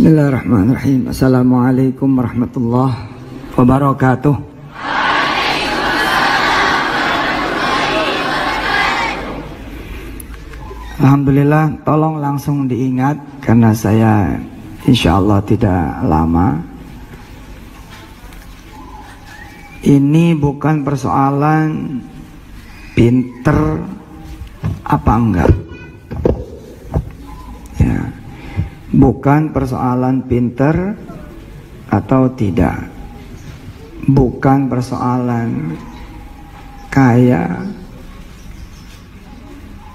Bismillahirrahmanirrahim. Assalamualaikum warahmatullahi wabarakatuh. Alhamdulillah, tolong langsung diingat karena saya insya Allah tidak lama. Ini bukan persoalan pinter apa enggak. Bukan persoalan pinter atau tidak. Bukan persoalan kaya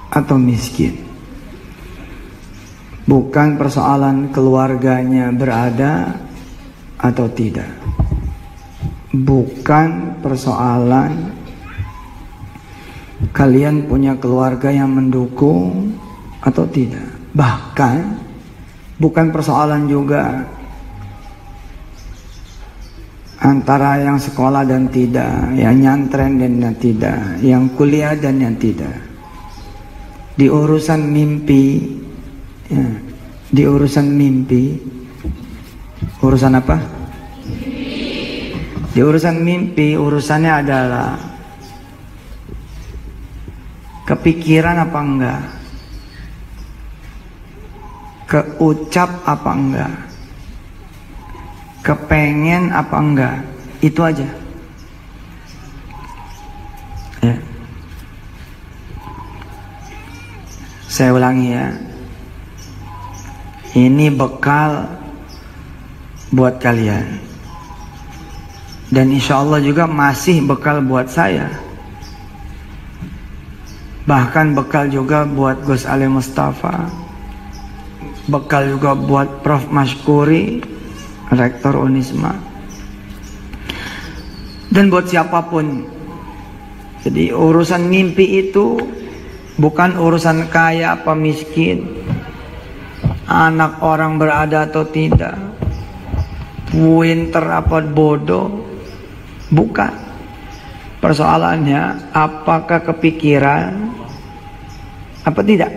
atau miskin. Bukan persoalan keluarganya berada atau tidak. Bukan persoalan kalian punya keluarga yang mendukung atau tidak. Bahkan bukan persoalan juga antara yang sekolah dan tidak, yang nyantren dan yang tidak, yang kuliah dan yang tidak. Di urusan mimpi, ya, di urusan mimpi, urusan apa? Di urusan mimpi, urusannya adalah kepikiran apa enggak, keucap apa enggak, kepengen apa enggak, itu aja ya. Saya ulangi ya, ini bekal buat kalian dan insya Allah juga masih bekal buat saya, bahkan bekal juga buat Gus Ali Mustafa, bekal juga buat Prof Mashkuri, Rektor Unisma, dan buat siapapun. Jadi urusan mimpi itu bukan urusan kaya apa miskin, anak orang berada atau tidak, pinter apa bodoh, bukan. Persoalannya apakah kepikiran apa tidak.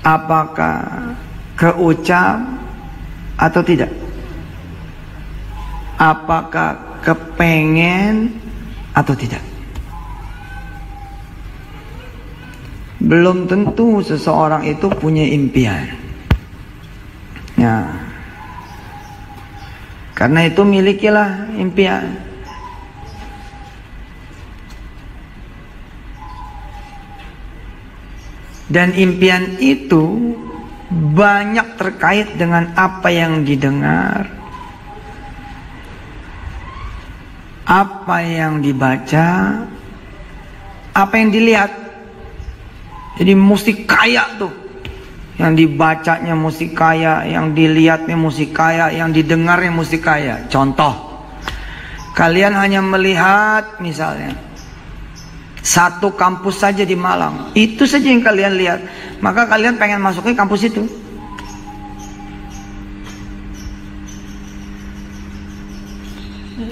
Apakah keucap atau tidak? Apakah kepengen atau tidak? Belum tentu seseorang itu punya impian. Ya. Karena itu milikilah impian. Dan impian itu banyak terkait dengan apa yang didengar, apa yang dibaca, apa yang dilihat. Jadi mesti kaya tuh. Yang dibacanya mesti kaya, yang dilihatnya mesti kaya, yang didengarnya mesti kaya. Contoh, kalian hanya melihat misalnya satu kampus saja di Malang, itu saja yang kalian lihat, maka kalian pengen masukin kampus itu.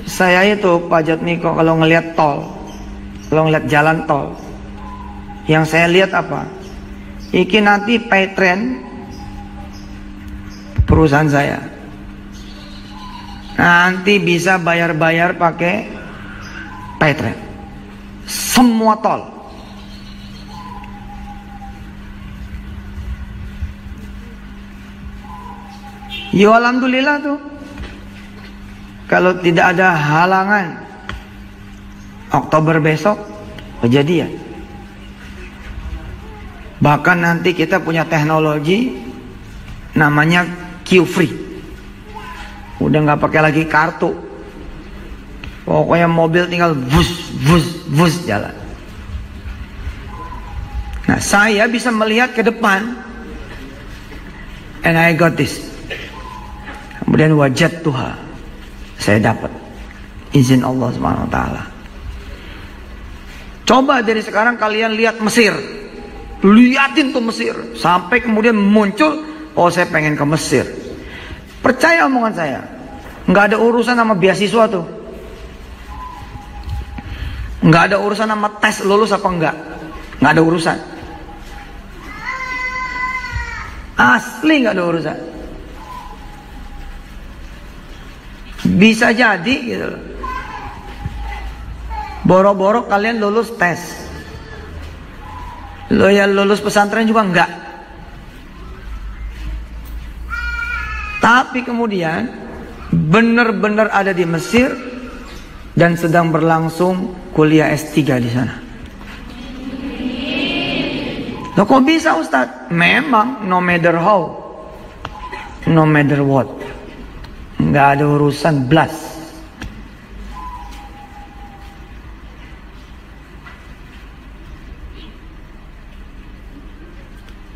Saya itu Pak Jatmiko kalau ngelihat tol, kalau ngelihat jalan tol, yang saya lihat apa? Iki nanti Paytren, perusahaan saya, nanti bisa bayar-bayar pakai Paytren. Semua tol. Ya alhamdulillah tuh. Kalau tidak ada halangan, Oktober besok kejadian. Bahkan nanti kita punya teknologi namanya Q-Free. Udah nggak pakai lagi kartu. Pokoknya mobil tinggal bus jalan. Nah, saya bisa melihat ke depan. And I got this. Kemudian wajat Tuhan, saya dapat izin Allah Subhanahu Wa Taala. Coba dari sekarang kalian lihat Mesir, liatin tuh Mesir, sampai kemudian muncul, oh saya pengen ke Mesir. Percaya omongan saya, nggak ada urusan sama beasiswa tuh. Nggak ada urusan sama tes lulus apa enggak. Nggak ada urusan. Asli nggak ada urusan. Bisa jadi gitu loh. Boro-boro kalian lulus tes. Lo ya lulus pesantren juga enggak. Tapi kemudian benar-benar ada di Mesir dan sedang berlangsung kuliah S3 di sana. Loh kok bisa Ustadz? Memang no matter how, no matter what, nggak ada urusan blas.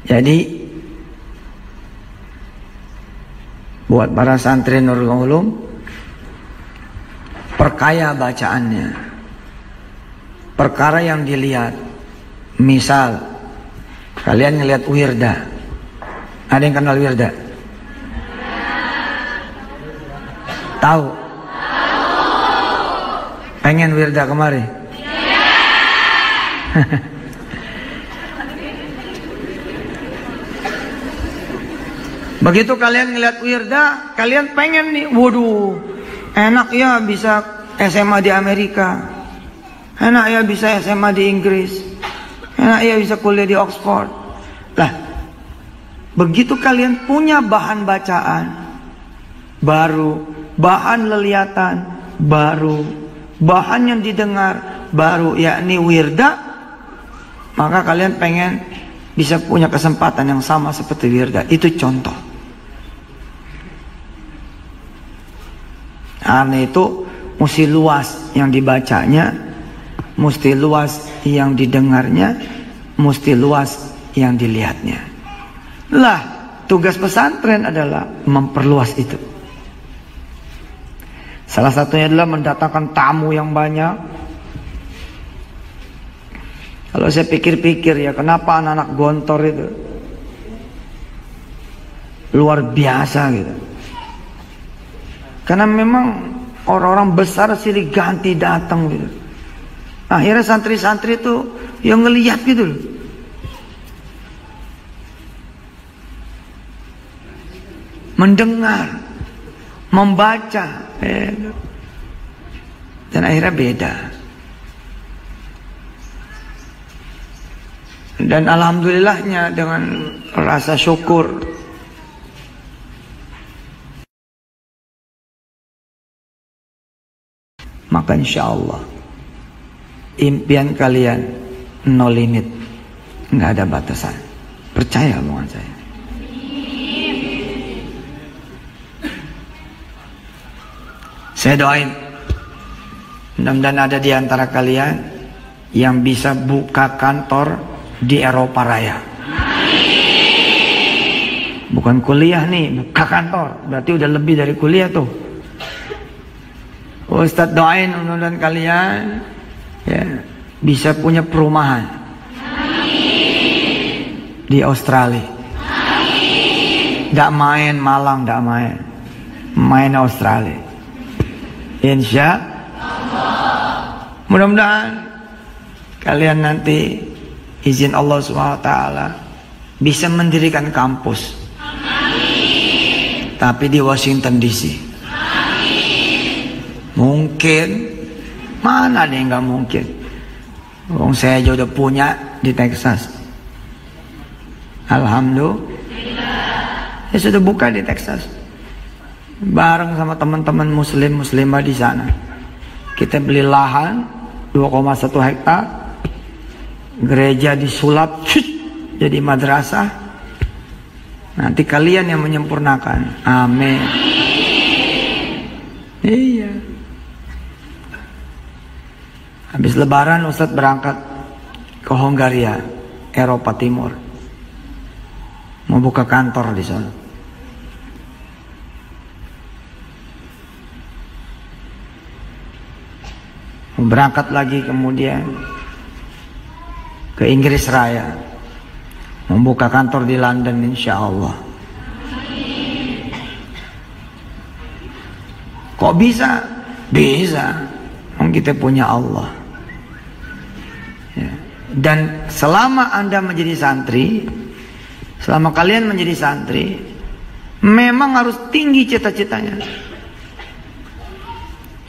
Jadi buat para santri Nurul Ulum, perkaya bacaannya. Perkara yang dilihat, misal kalian ngelihat Wirda. Ada yang kenal Wirda? Tahu? Pengen Wirda kemari? Begitu kalian ngeliat Wirda, kalian pengen nih, waduh, enak ya bisa SMA di Amerika, enak ya bisa SMA di Inggris, enak ya bisa kuliah di Oxford. Lah, begitu kalian punya bahan bacaan baru, bahan lelihatan baru, bahan yang didengar baru, yakni Wirda, maka kalian pengen bisa punya kesempatan yang sama seperti Wirda. Itu contoh. Karena itu mesti luas yang dibacanya, mesti luas yang didengarnya, mesti luas yang dilihatnya. Lah, tugas pesantren adalah memperluas itu. Salah satunya adalah mendatangkan tamu yang banyak. Kalau saya pikir-pikir ya, kenapa anak-anak Gontor itu luar biasa gitu. Karena memang orang-orang besar silih ganti datang gitu. Akhirnya santri-santri itu yang ngelihat gitu loh. Mendengar, membaca, dan akhirnya beda. Dan alhamdulillahnya dengan rasa syukur, maka insya Allah impian kalian no limit, nggak ada batasan. Percaya omongan saya. Saya doain mudah-mudahan ada di antara kalian yang bisa buka kantor di Eropa Raya. Bukan kuliah nih, buka kantor, berarti udah lebih dari kuliah tuh. Ustadz doain mudah-mudahan kalian ya, bisa punya perumahan di Australia. Nggak main Malang, nggak main Australia. Insya Allah. Mudah-mudahan kalian nanti izin Allah SWT bisa mendirikan kampus. Tapi di Washington DC. Mungkin, mana ada yang nggak mungkin? Wong saya aja udah punya di Texas. Alhamdulillah. Ya sudah buka di Texas. Bareng sama teman-teman muslimah di sana. Kita beli lahan 2,1 hektar. Gereja disulap jadi madrasah. Nanti kalian yang menyempurnakan. Amin. Iya. Habis lebaran Ustadz berangkat ke Hongaria, Eropa Timur. Mau buka kantor di sana. Mau berangkat lagi kemudian ke Inggris Raya. Membuka kantor di London insya Allah. Kok bisa? Bisa. Kita punya Allah. Dan selama Anda menjadi santri, selama kalian menjadi santri, memang harus tinggi cita-citanya.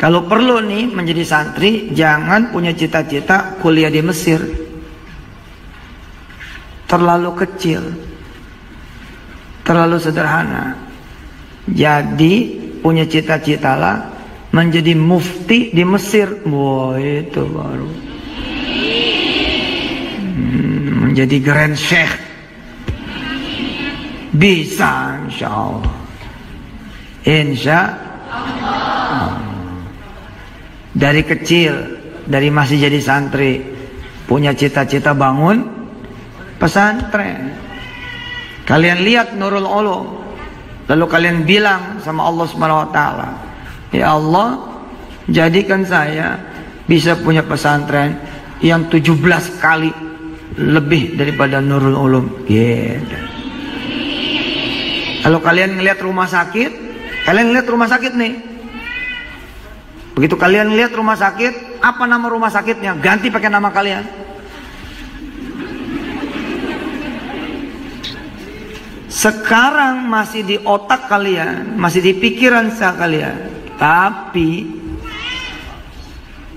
Kalau perlu nih menjadi santri, jangan punya cita-cita kuliah di Mesir. Terlalu kecil, terlalu sederhana. Jadi punya cita-citalah menjadi mufti di Mesir. Wah, itu baru menjadi grand sheikh. Bisa, insya Allah. Insya Allah. Dari kecil, dari masih jadi santri, punya cita-cita bangun pesantren. Kalian lihat Nurul Ulum, lalu kalian bilang sama Allah Subhanahu wa taala, ya Allah, jadikan saya bisa punya pesantren yang 17 kali lebih daripada Nurul Ulum. Gitu. Kalau kalian ngelihat rumah sakit, kalian lihat rumah sakit nih. Begitu kalian lihat rumah sakit, apa nama rumah sakitnya? Ganti pakai nama kalian. Sekarang masih di otak kalian, masih di pikiran kalian. Tapi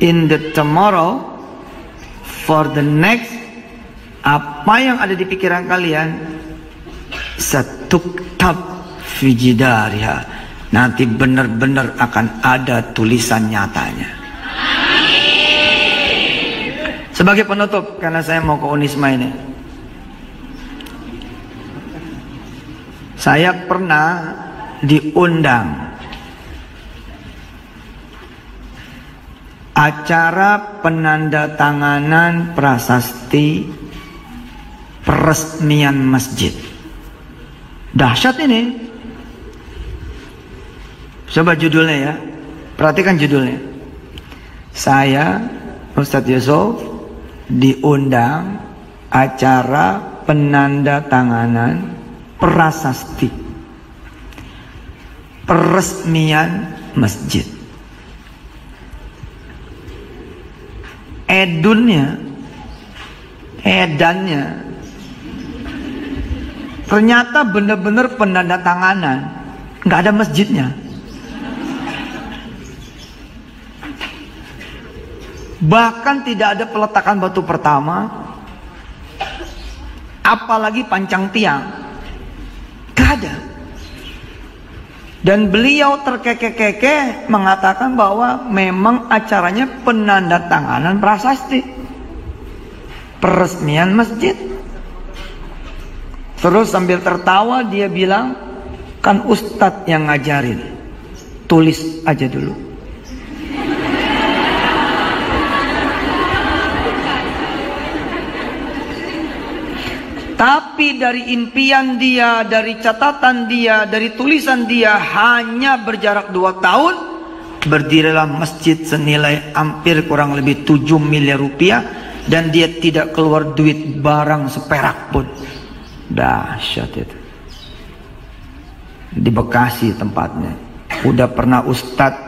in the tomorrow, for the next, apa yang ada di pikiran kalian, satuktab fi jidariha. Nanti benar-benar akan ada tulisan nyatanya. Sebagai penutup, karena saya mau ke Unisma ini, saya pernah diundang acara penandatanganan prasasti peresmian masjid. Dahsyat ini. Coba judulnya ya, perhatikan judulnya. Saya, Ustadz Yusuf, diundang acara penandatanganan prasasti peresmian masjid. Edannya, ternyata benar-benar penandatanganan, nggak ada masjidnya. Bahkan tidak ada peletakan batu pertama, apalagi pancang tiang, gak ada. Dan beliau terkekeh-kekeh mengatakan bahwa memang acaranya penandatanganan prasasti peresmian masjid. Terus sambil tertawa dia bilang, kan ustadz yang ngajarin, tulis aja dulu. Tapi dari impian dia, dari catatan dia, dari tulisan dia, hanya berjarak 2 tahun, berdirilah masjid senilai hampir kurang lebih 7 miliar rupiah, dan dia tidak keluar duit barang seperak pun. Dahsyat itu. Di Bekasi tempatnya. Udah pernah ustadz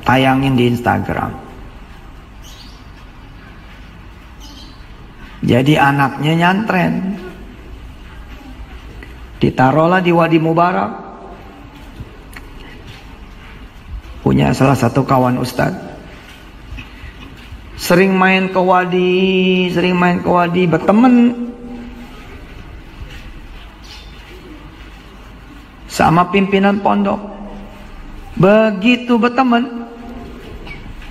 tayangin di Instagram. Jadi anaknya nyantren, ditaruhlah di Wadi Mubarak. Punya salah satu kawan ustadz, sering main ke Wadi, berteman sama pimpinan pondok. Begitu berteman,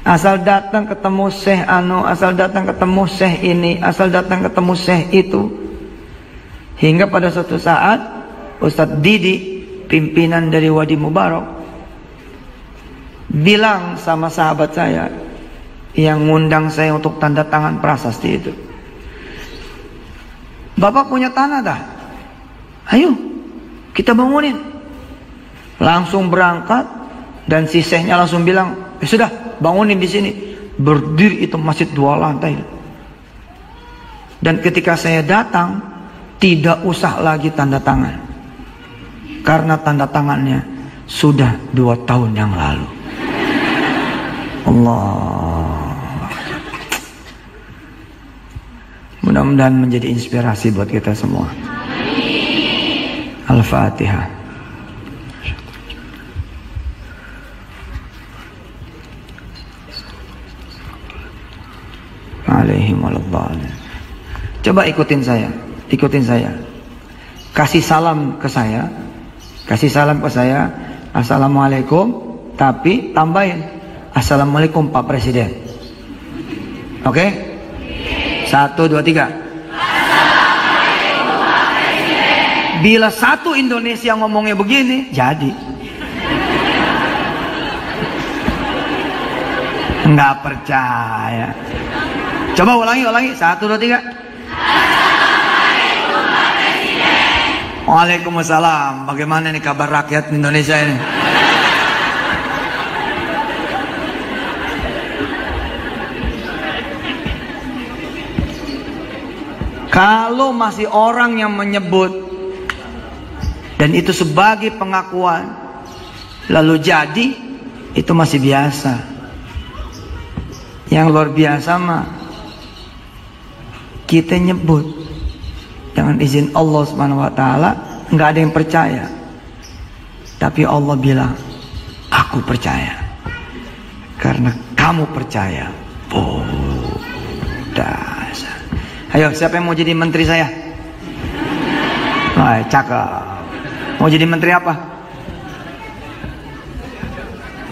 asal datang ketemu syekh anu, asal datang ketemu syekh ini, asal datang ketemu syekh itu. Hingga pada suatu saat Ustadz Didi, pimpinan dari Wadi Mubarak, bilang sama sahabat saya yang ngundang saya untuk tanda tangan prasasti itu, Bapak punya tanah dah? Ayo kita bangunin. Langsung berangkat, dan si syekhnya langsung bilang, sudah bangunin di sini. Berdiri itu masjid 2 lantai. Dan ketika saya datang, tidak usah lagi tanda tangan, karena tanda tangannya sudah 2 tahun yang lalu. Allah. Mudah-mudahan menjadi inspirasi buat kita semua. Al-Fatihah. Alaihim waladhdallin. Coba ikutin saya. Ikutin saya. Kasih salam ke saya. Kasih salam ke saya. Assalamualaikum. Tapi tambahin Assalamualaikum Pak Presiden. Oke? 1, 2, 3. Bila satu Indonesia ngomongnya begini, jadi. Nggak percaya. Coba ulangi. 1, 2, 3. Waalaikumsalam. Bagaimana nih kabar rakyat Indonesia ini? Kalau masih orang yang menyebut dan itu sebagai pengakuan lalu jadi, itu masih biasa. Yang luar biasa mah kita nyebut dengan izin Allah Subhanahu wa taala, nggak ada yang percaya. Tapi Allah bilang, aku percaya. Karena kamu percaya. Oh, dasar. Ayo, siapa yang mau jadi menteri saya? Wah, cakep. Mau jadi menteri apa?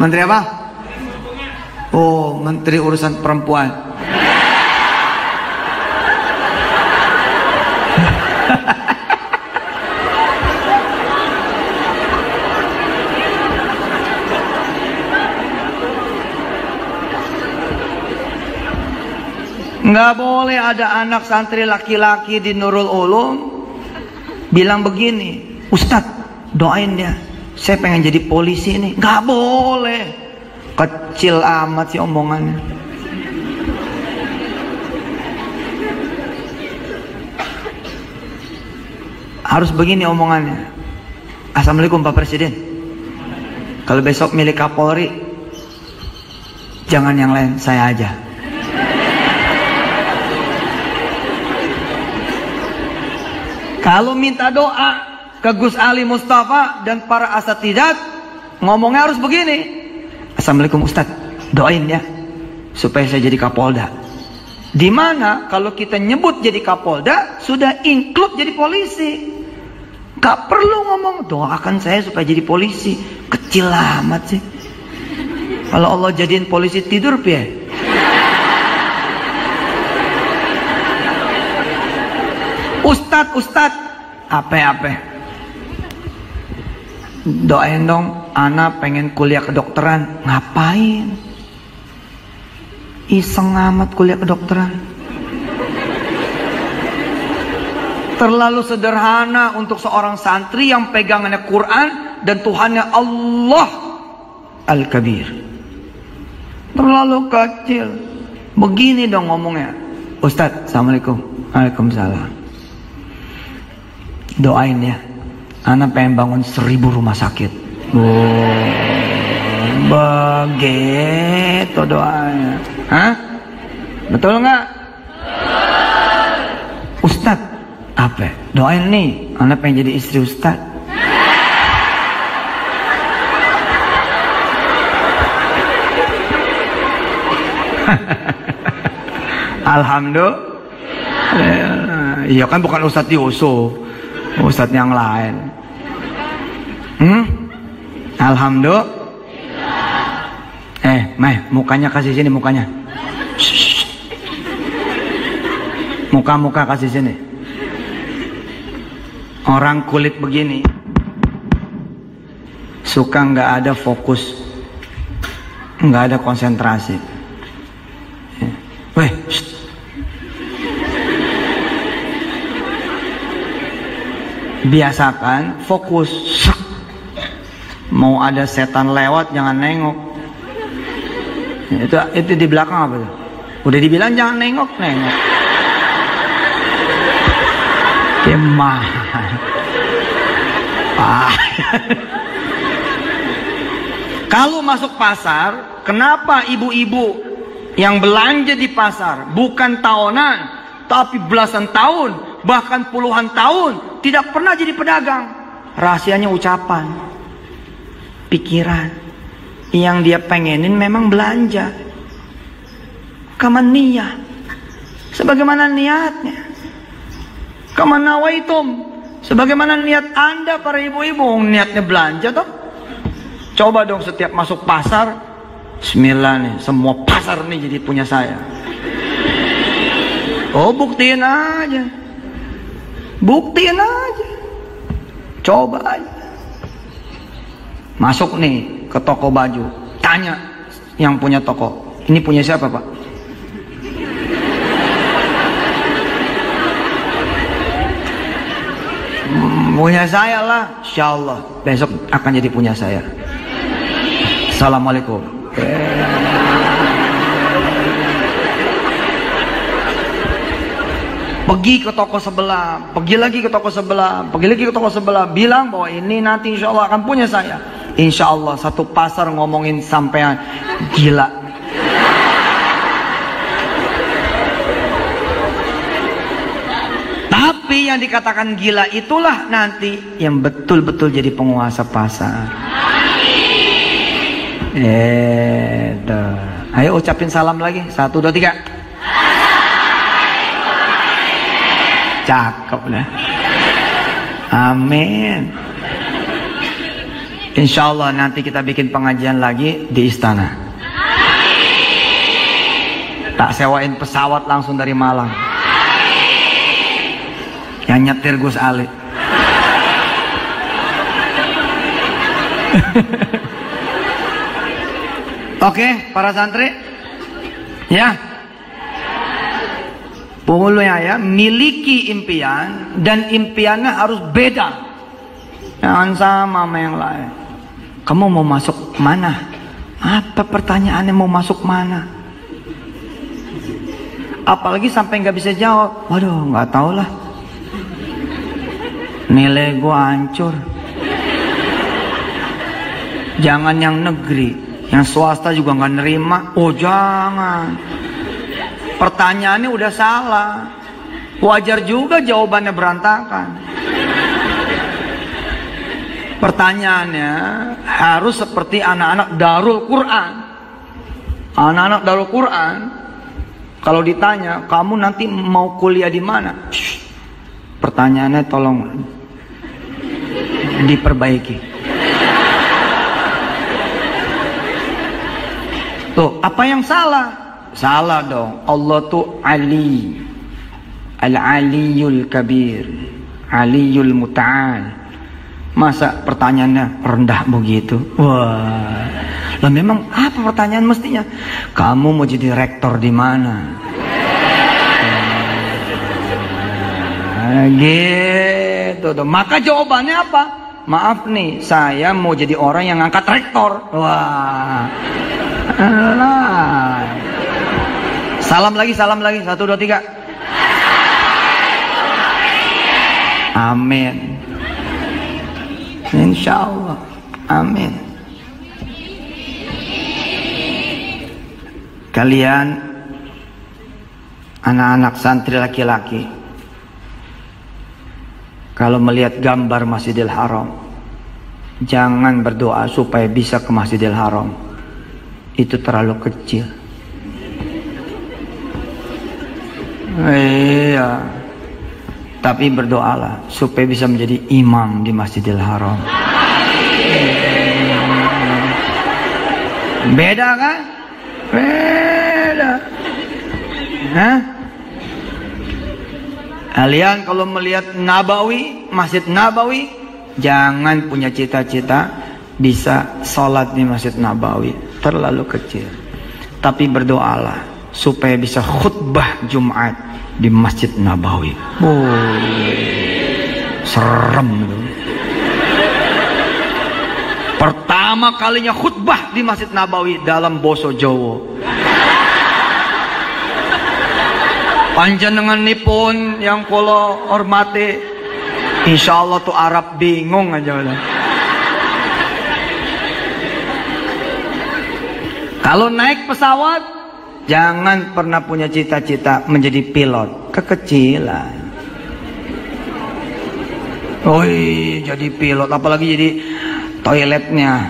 Menteri apa? Oh, menteri urusan perempuan. Nggak boleh ada anak santri laki-laki di Nurul Ulum bilang begini, Ustadz doain dia, saya pengen jadi polisi nih. Nggak boleh. Kecil amat sih omongannya. Harus begini omongannya. Assalamualaikum Pak Presiden. Kalau besok milik Kapolri, jangan yang lain, saya aja. Kalau minta doa ke Gus Ali Mustafa dan para asatidat, ngomongnya harus begini. Assalamualaikum Ustadz, doain ya supaya saya jadi Kapolda. Dimana kalau kita nyebut jadi Kapolda sudah include jadi polisi. Gak perlu ngomong doakan saya supaya jadi polisi. Kecil amat sih. Kalau Allah jadiin polisi tidur piye? Ustadz, apa? Doain dong, anak pengen kuliah kedokteran. Ngapain? Iseng amat kuliah kedokteran. Terlalu sederhana untuk seorang santri yang pegangannya Quran dan Tuhannya Allah Al-Kabir. Terlalu kecil. Begini dong ngomongnya. Ustadz, Assalamualaikum. Waalaikumsalam. Doain ya, anak pengen bangun 1000 rumah sakit. Oh, begitu doanya. Hah? Betul nggak? Ustadz, apa? Doain nih, anak pengen jadi istri Ustadz. Alhamdulillah. Iya kan bukan Ustadz Yusuf, Ustadz yang lain. Alhamdulillah. Meh, mukanya kasih sini mukanya. Muka kasih sini. Orang kulit begini suka nggak ada fokus, nggak ada konsentrasi. Weh, biasakan fokus. Mau ada setan lewat jangan nengok. Itu di belakang apa tuh? Udah dibilang jangan nengok. Kemah. Kalau masuk pasar, kenapa ibu-ibu yang belanja di pasar bukan tahunan, tapi belasan tahun, bahkan puluhan tahun tidak pernah jadi pedagang? Rahasianya ucapan, pikiran. Yang dia pengenin memang belanja. Kaman niyah, sebagaimana niatnya. Kaman nawaitum, sebagaimana niat anda para ibu-ibu. Niatnya belanja toh. Coba dong setiap masuk pasar, bismillah nih, semua pasar nih jadi punya saya. Oh, buktiin aja. Buktiin aja. Coba aja. Masuk nih ke toko baju, tanya yang punya toko, ini punya siapa Pak? Punya saya lah, insyaallah besok akan jadi punya saya. Assalamualaikum. Pergi ke toko sebelah, pergi lagi ke toko sebelah, pergi lagi ke toko sebelah, bilang bahwa ini nanti insya Allah akan punya saya. Insya Allah satu pasar ngomongin sampean gila. Tapi yang dikatakan gila itulah nanti yang betul-betul jadi penguasa pasar. Ayo ucapin salam lagi, 1, 2, 3. Cakep lah. Amin. Insya Allah nanti kita bikin pengajian lagi di istana. Tak sewain pesawat langsung dari Malang. Yang nyetir Gus Ali. Oke, para santri. Ya. Pokoknya ya, miliki impian dan impiannya harus beda. Jangan sama yang lain. Kamu mau masuk mana? Apa pertanyaannya mau masuk mana? Apalagi sampai nggak bisa jawab. Waduh, nggak tahu lah. Nilai gua hancur. Jangan yang negeri, yang swasta juga nggak nerima. Oh jangan. Pertanyaannya udah salah. Wajar juga jawabannya berantakan. Pertanyaannya harus seperti anak-anak Darul Quran. Anak-anak Darul Quran, kalau ditanya, kamu nanti mau kuliah di mana? Shh, pertanyaannya tolong diperbaiki. Tuh, apa yang salah? Salah dong. Allah tuh Ali, Al-Aliyul Kabir, Aliyul Muta'al. Masa pertanyaannya rendah begitu? Wah, lah memang apa pertanyaan mestinya? Kamu mau jadi rektor di mana? Gitu tuh. Maka jawabannya apa? Maaf nih, saya mau jadi orang yang ngangkat rektor. Wah, Allah. Salam lagi, 1, 2, 3. Amin. Insya Allah. Amin. Kalian anak-anak santri laki-laki, kalau melihat gambar Masjidil Haram, jangan berdoa supaya bisa ke Masjidil Haram. Itu terlalu kecil. Iya. Tapi berdoalah supaya bisa menjadi imam di Masjidil Haram. Beda kan? Beda. Hah? Kalian kalau melihat Nabawi, Masjid Nabawi, jangan punya cita-cita bisa sholat di Masjid Nabawi. Terlalu kecil. Tapi berdoalah supaya bisa khutbah Jumat di Masjid Nabawi. Oh, serem itu. Pertama kalinya khutbah di Masjid Nabawi dalam basa Jawa. Panjenengan nipun yang kula hormati, insyaallah tuh Arab bingung aja udah. Kalau naik pesawat, jangan pernah punya cita-cita menjadi pilot. Kekecilan. Woi, jadi pilot, apalagi jadi toiletnya.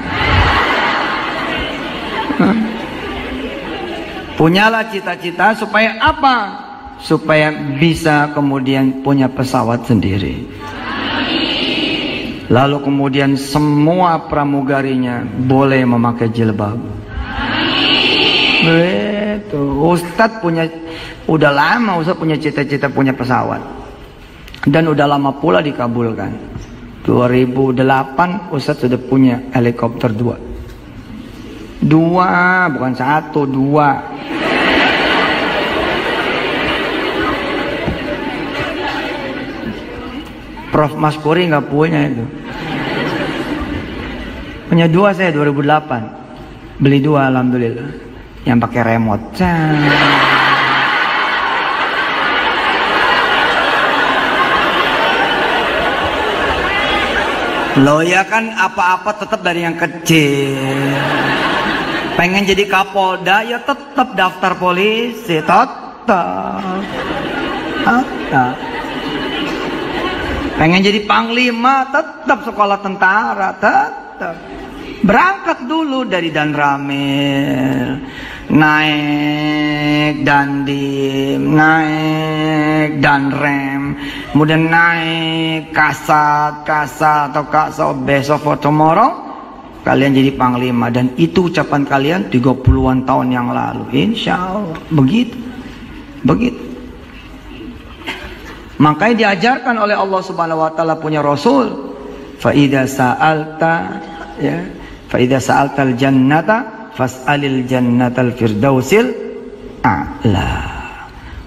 Punyalah cita-cita supaya apa? Supaya bisa kemudian punya pesawat sendiri. Lalu kemudian semua pramugarinya boleh memakai jilbab. Itu Ustadz udah lama Ustadz punya cita-cita punya pesawat. Dan udah lama pula dikabulkan. 2008 Ustadz sudah punya helikopter 2. Bukan 1, 2. Prof Mas Puri nggak punya itu. Punya 2 saya 2008. Beli 2 alhamdulillah. Yang pakai remote. Loh ya kan apa-apa tetap dari yang kecil. Pengen jadi Kapolda ya tetap daftar polisi, tetap. Pengen jadi panglima, tetap sekolah tentara, tetap. Berangkat dulu dari Danramil, naik Dandim, naik Danrem, kemudian naik Kasat atau Kasat besok for tomorrow, kalian jadi panglima. Dan itu ucapan kalian 30-an tahun yang lalu. Insya Allah, begitu. Makanya diajarkan oleh Allah Subhanahu wa taala punya Rasul, fa idza sa'alta ya, fa idza sa'altal jannata fas'alil jannatal firdausil a'la.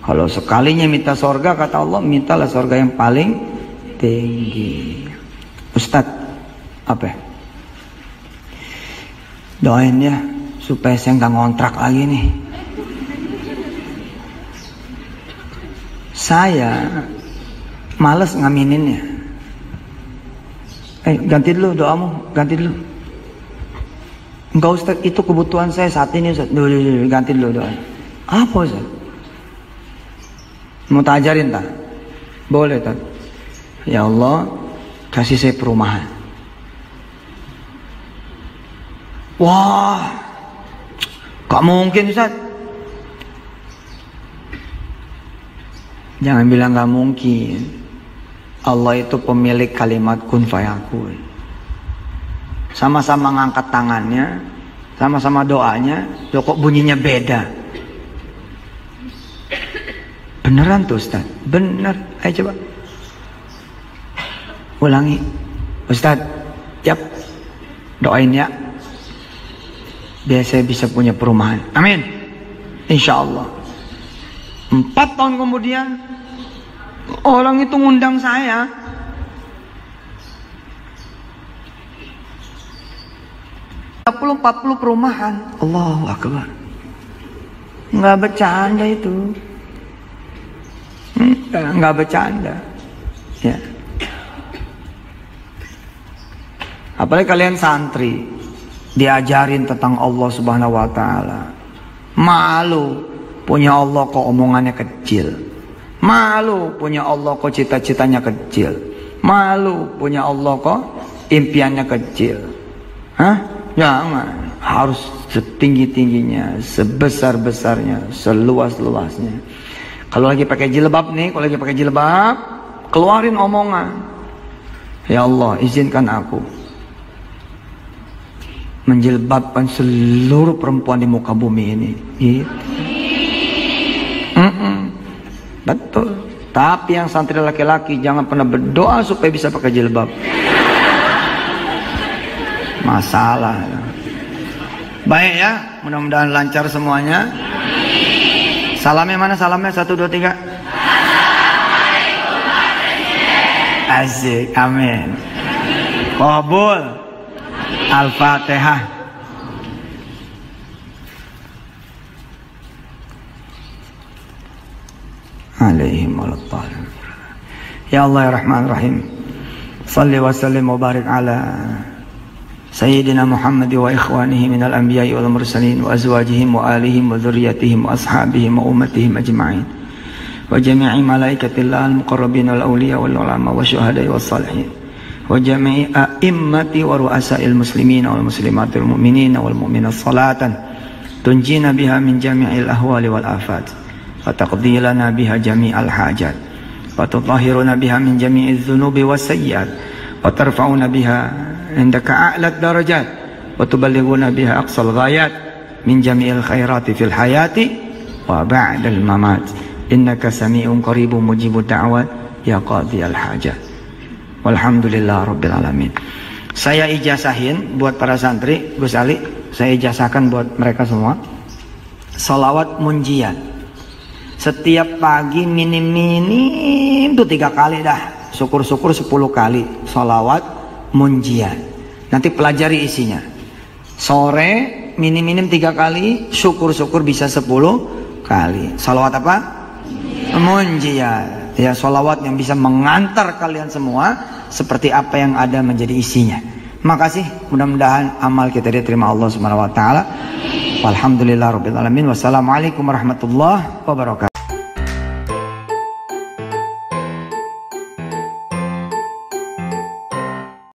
Kalau sekalinya minta surga kata Allah, mintalah surga yang paling tinggi. Ustaz, apa? Doain ya supaya saya nggak ngontrak lagi nih. Saya males ngamininnya. Ganti dulu doamu, ganti dulu. Enggak Ustaz, itu kebutuhan saya saat ini Ustaz. Ganti dulu doa. Apa Ustaz? Mau tak ajarin tak? Boleh tak? Ya Allah, kasih saya perumahan. Wah, gak mungkin Ustaz. Jangan bilang gak mungkin. Allah itu pemilik kalimat kun fayakun. Sama-sama ngangkat tangannya, sama-sama doanya, kok bunyinya beda. Beneran tuh Ustaz? Bener. Ayo coba ulangi. Ustaz, yap, doain ya, biar saya bisa punya perumahan. Amin. Insya Allah. 4 tahun kemudian orang itu ngundang saya. Puluh 40 perumahan. Allahu Akbar. Nggak bercanda itu. Nggak bercanda. Ya. Apalagi kalian santri diajarin tentang Allah Subhanahu wa taala. Malu punya Allah kok omongannya kecil. Malu punya Allah kok cita-citanya kecil. Malu punya Allah kok impiannya kecil. Hah? Jangan. Harus setinggi-tingginya, sebesar-besarnya, seluas-luasnya. Kalau lagi pakai jilbab nih, kalau lagi pakai jilbab, keluarin omongan. Ya Allah, izinkan aku menjilbabkan seluruh perempuan di muka bumi ini. Gitu. Betul. Tapi yang santri laki-laki jangan pernah berdoa supaya bisa pakai jilbab. Masalah. Baik ya, mudah-mudahan lancar semuanya. Salamnya mana salamnya? 1, 2, 3. Asik, amin. Qabul. Al-Fatihah. Alaihim waladhdallin. Ya Allah ya Rahman Rahim. Salli wa sallim wa barik ala Sayyidina Muhammad wa ikhwanihi minal anbiya'i wal mursalin wa azwajihim wa alihim wa dhurriyyatihim wa ashabihim wa ummatihim ajma'in. وجميع ملائكة الله المقربين والأولياء والعلماء والشهداء والصالحين وجميع أئمة ورؤساء المسلمين والمسلمات المؤمنين والمؤمنات صلاة تنجينا بها من جميع الأهوال والآفات وتقضي لنا بها جميع الحاجات وتطهرنا بها من جميع الذنوب والسيئات وترفعنا بها عندك أعلى الدرجات وتبلغنا بها أقصى الغايات من جميع الخيرات في الحياة وبعد الممات إنك سميع قريب مجيب الدعوات يا قاضي الحاجات. Walhamdulillah Rabbil Alamin. Saya ijazahin buat para santri, Gus Ali, saya ijazahkan buat mereka semua salawat munjiat. Setiap pagi minim-minim tuh 3 kali dah, syukur-syukur 10 kali salawat munjiat. Nanti pelajari isinya. Sore minim-minim 3 kali, syukur-syukur bisa 10 kali. Salawat apa? Munjiat. Ya, salawat yang bisa mengantar kalian semua seperti apa yang ada menjadi isinya. Makasih, mudah-mudahan amal kita diterima Allah Subhanahu wa taala. Walhamdulillahirabbil alamin. Wassalamualaikum warahmatullahi wabarakatuh.